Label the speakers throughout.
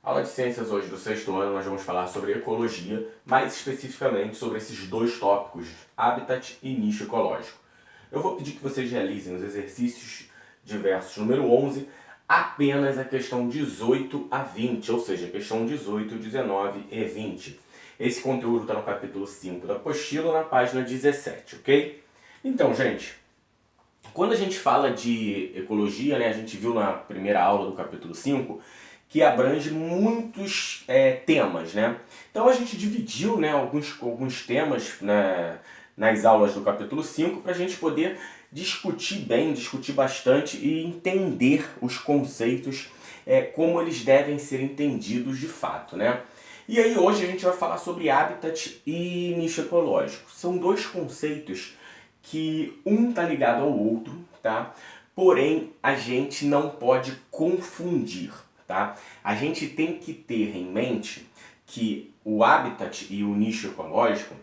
Speaker 1: Aula de ciências hoje do sexto ano, nós vamos falar sobre ecologia, mais especificamente sobre esses dois tópicos, habitat e nicho ecológico. Eu vou pedir que vocês realizem os exercícios diversos número 11, apenas a questão 18 a 20, ou seja, a questão 18, 19 e 20. Esse conteúdo está no capítulo 5 da apostila, na página 17, ok? Então, gente, quando a gente fala de ecologia, né, a gente viu na primeira aula do capítulo 5 que abrange muitos temas, né? Então a gente dividiu, né, alguns temas, né, nas aulas do capítulo 5 para a gente poder discutir bem, discutir bastante e entender os conceitos, como eles devem ser entendidos de fato, né? E aí hoje a gente vai falar sobre habitat e nicho ecológico. São dois conceitos que um tá ligado ao outro, tá? Porém, a gente não pode confundir, tá? A gente tem que ter em mente que o habitat e o nicho ecológico,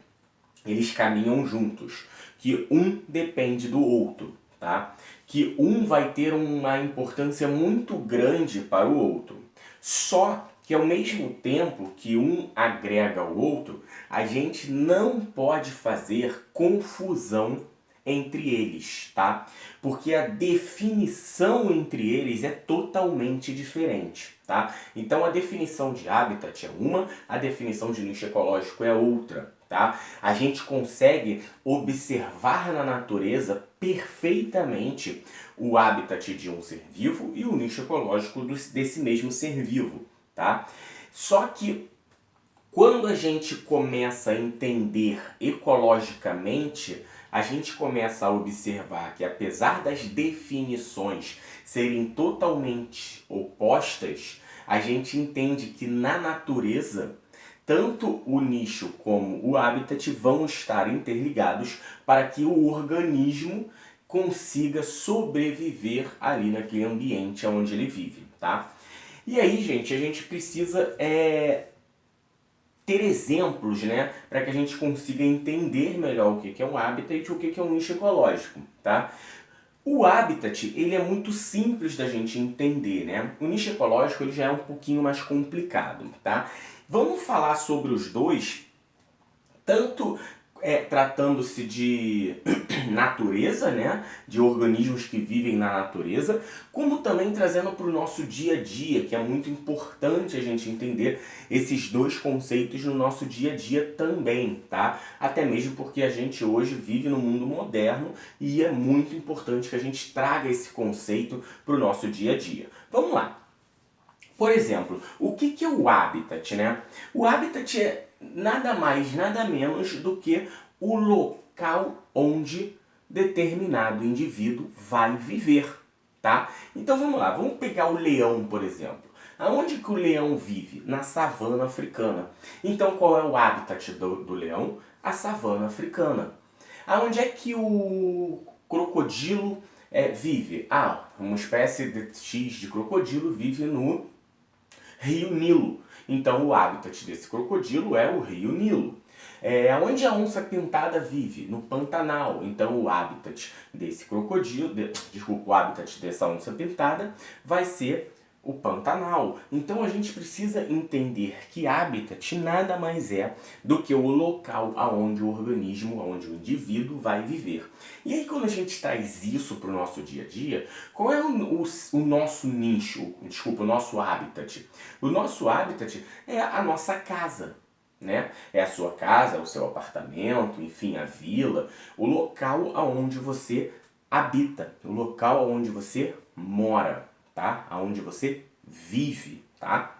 Speaker 1: eles caminham juntos, que um depende do outro, tá? Que um vai ter uma importância muito grande para o outro. Só que ao mesmo tempo que um agrega ao outro, a gente não pode fazer confusão entre eles, tá? Porque a definição entre eles é totalmente diferente, tá? Então a definição de habitat é uma, a definição de nicho ecológico é outra, tá? A gente consegue observar na natureza perfeitamente o habitat de um ser vivo e o nicho ecológico desse mesmo ser vivo, tá? Só que quando a gente começa a entender ecologicamente, a gente começa a observar que apesar das definições serem totalmente opostas, a gente entende que na natureza, tanto o nicho como o habitat vão estar interligados para que o organismo consiga sobreviver ali naquele ambiente onde ele vive, tá? E aí, gente, a gente precisa ter exemplos, né, para que a gente consiga entender melhor o que é um habitat e o que é um nicho ecológico, tá? O habitat, ele é muito simples da gente entender, né? O nicho ecológico, ele já é um pouquinho mais complicado, tá? Vamos falar sobre os dois, tanto tratando-se de natureza, né, de organismos que vivem na natureza, como também trazendo para o nosso dia a dia, que é muito importante a gente entender esses dois conceitos no nosso dia a dia também, tá? Até mesmo porque a gente hoje vive no mundo moderno e é muito importante que a gente traga esse conceito para o nosso dia a dia. Vamos lá. Por exemplo, o que é o habitat, né? O habitat é nada mais, nada menos do que o local onde determinado indivíduo vai viver, tá? Então vamos lá, vamos pegar o leão, por exemplo. Aonde que o leão vive? Na savana africana. Então qual é o habitat do leão? A savana africana. Aonde é que o crocodilo vive? Ah, uma espécie de X de crocodilo vive no Rio Nilo. Então o habitat desse crocodilo é o Rio Nilo. Onde a onça pintada vive? No Pantanal. Então o habitat desse crocodilo, o habitat dessa onça pintada vai ser o Pantanal. Então a gente precisa entender que habitat nada mais é do que o local aonde o organismo, aonde o indivíduo vai viver. E aí quando a gente traz isso para o nosso dia a dia, qual é o nosso nicho, desculpa, o nosso habitat? O nosso habitat é a nossa casa, né? É a sua casa, o seu apartamento, enfim, a vila, o local aonde você habita, o local onde você mora, tá? Aonde você vive, tá?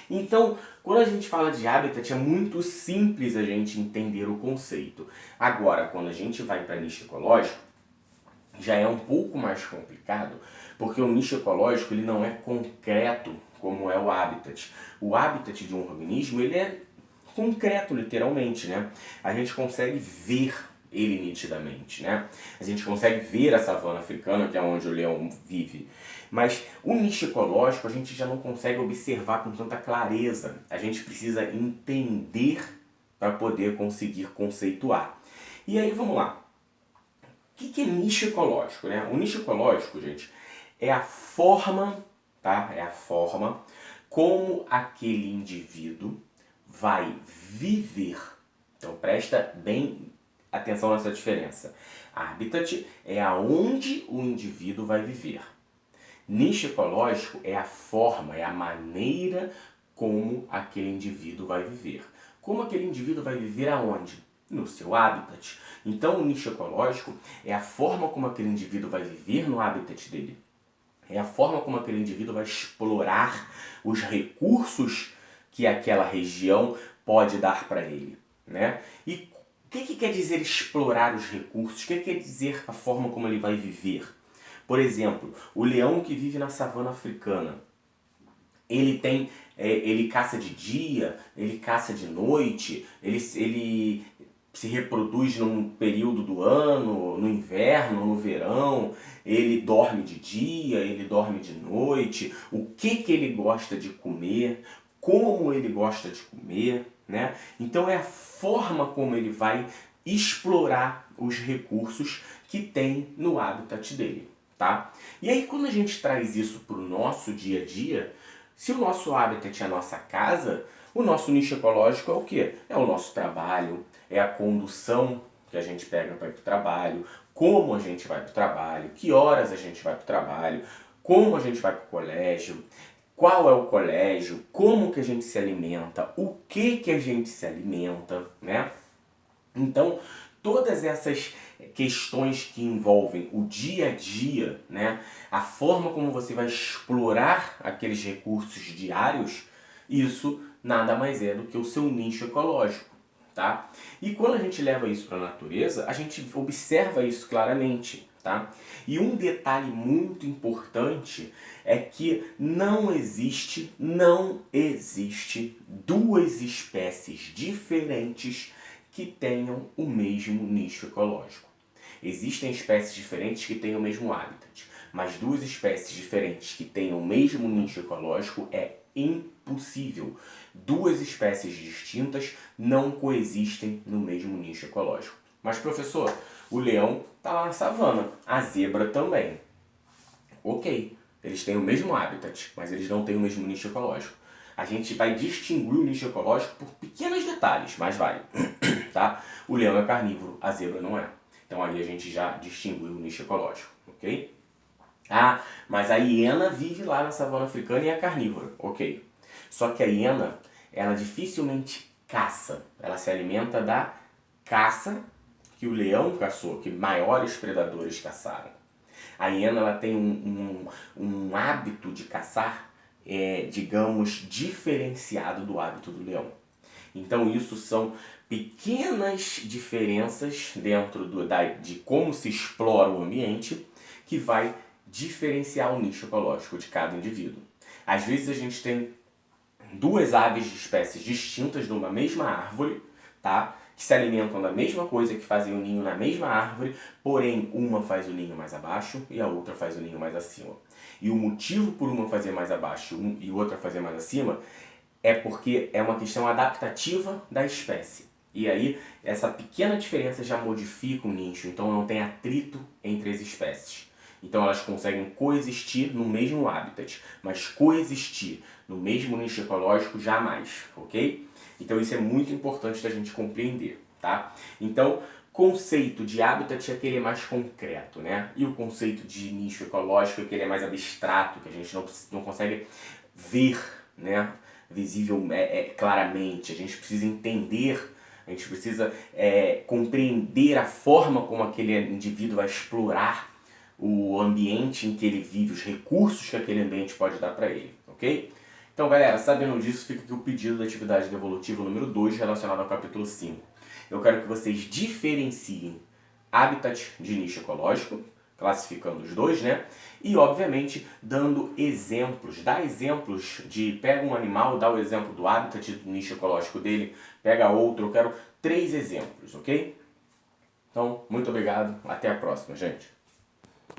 Speaker 1: Então, quando a gente fala de habitat, é muito simples a gente entender o conceito. Agora, quando a gente vai para nicho ecológico, já é um pouco mais complicado, porque o nicho ecológico ele não é concreto como é o habitat. O habitat de um organismo ele é concreto, literalmente, né? A gente consegue ver ele nitidamente, né? A gente consegue ver a savana africana, que é onde o leão vive. Mas o nicho ecológico a gente já não consegue observar com tanta clareza. A gente precisa entender para poder conseguir conceituar. E aí, vamos lá. O que é nicho ecológico, né? O nicho ecológico, gente, é a forma, tá? É a forma como aquele indivíduo vai viver. Então presta bem atenção nessa diferença. Habitat é aonde o indivíduo vai viver. Nicho ecológico é a forma, é a maneira como aquele indivíduo vai viver. Como aquele indivíduo vai viver aonde? No seu habitat. Então o nicho ecológico é a forma como aquele indivíduo vai viver no habitat dele. É a forma como aquele indivíduo vai explorar os recursos que aquela região pode dar para ele, né? E o que quer dizer explorar os recursos? O que quer dizer a forma como ele vai viver? Por exemplo, o leão que vive na savana africana, ele caça de dia, ele caça de noite, ele se reproduz num período do ano, no inverno, no verão, ele dorme de dia, ele dorme de noite, o que ele gosta de comer, como ele gosta de comer, né? Então é a forma como ele vai explorar os recursos que tem no habitat dele, tá? E aí quando a gente traz isso para o nosso dia a dia, se o nosso habitat é a nossa casa, o nosso nicho ecológico é o quê? É o nosso trabalho, é a condução que a gente pega para ir para o trabalho, como a gente vai para o trabalho, que horas a gente vai para o trabalho, como a gente vai para o colégio, qual é o colégio, como que a gente se alimenta, o que a gente se alimenta, né? Então, todas essas questões que envolvem o dia a dia, né? A forma como você vai explorar aqueles recursos diários, isso nada mais é do que o seu nicho ecológico, tá? E quando a gente leva isso para a natureza, a gente observa isso claramente, tá? E um detalhe muito importante é que não existe duas espécies diferentes que tenham o mesmo nicho ecológico. Existem espécies diferentes que têm o mesmo habitat, mas duas espécies diferentes que tenham o mesmo nicho ecológico é impossível. Duas espécies distintas não coexistem no mesmo nicho ecológico. Mas professor, o leão está lá na savana, a zebra também. Ok, eles têm o mesmo habitat, mas eles não têm o mesmo nicho ecológico. A gente vai distinguir o nicho ecológico por pequenos detalhes, mas vai. Tá? O leão é carnívoro, a zebra não é. Então aí a gente já distinguiu o nicho ecológico, ok? Ah, mas a hiena vive lá na savana africana e é carnívora, ok. Só que a hiena, ela dificilmente caça. Ela se alimenta da caça que o leão caçou, que maiores predadores caçaram. A hiena ela tem um hábito de caçar, digamos, diferenciado do hábito do leão. Então isso são pequenas diferenças dentro de como se explora o ambiente que vai diferenciar o nicho ecológico de cada indivíduo. Às vezes a gente tem duas aves de espécies distintas numa mesma árvore, tá? Que se alimentam da mesma coisa, que fazem o ninho na mesma árvore, porém uma faz o ninho mais abaixo e a outra faz o ninho mais acima. E o motivo por uma fazer mais abaixo e outra fazer mais acima é porque é uma questão adaptativa da espécie. E aí, essa pequena diferença já modifica o nicho, então não tem atrito entre as espécies. Então elas conseguem coexistir no mesmo habitat, mas coexistir no mesmo nicho ecológico jamais, ok? Então isso é muito importante da gente compreender, tá? Então, conceito de habitat é aquele mais concreto, né? E o conceito de nicho ecológico é aquele mais abstrato, que a gente não consegue ver, né? Visível claramente. A gente precisa entender, a gente precisa compreender a forma como aquele indivíduo vai explorar o ambiente em que ele vive, os recursos que aquele ambiente pode dar para ele, ok? Então, galera, sabendo disso, fica aqui o pedido da atividade devolutiva número 2 relacionado ao capítulo 5. Eu quero que vocês diferenciem habitat de nicho ecológico, classificando os dois, né? E, obviamente, dando exemplos. Dá exemplos de... Pega um animal, dá o exemplo do habitat do nicho ecológico dele, pega outro. Eu quero 3 exemplos, ok? Então, muito obrigado. Até a próxima, gente.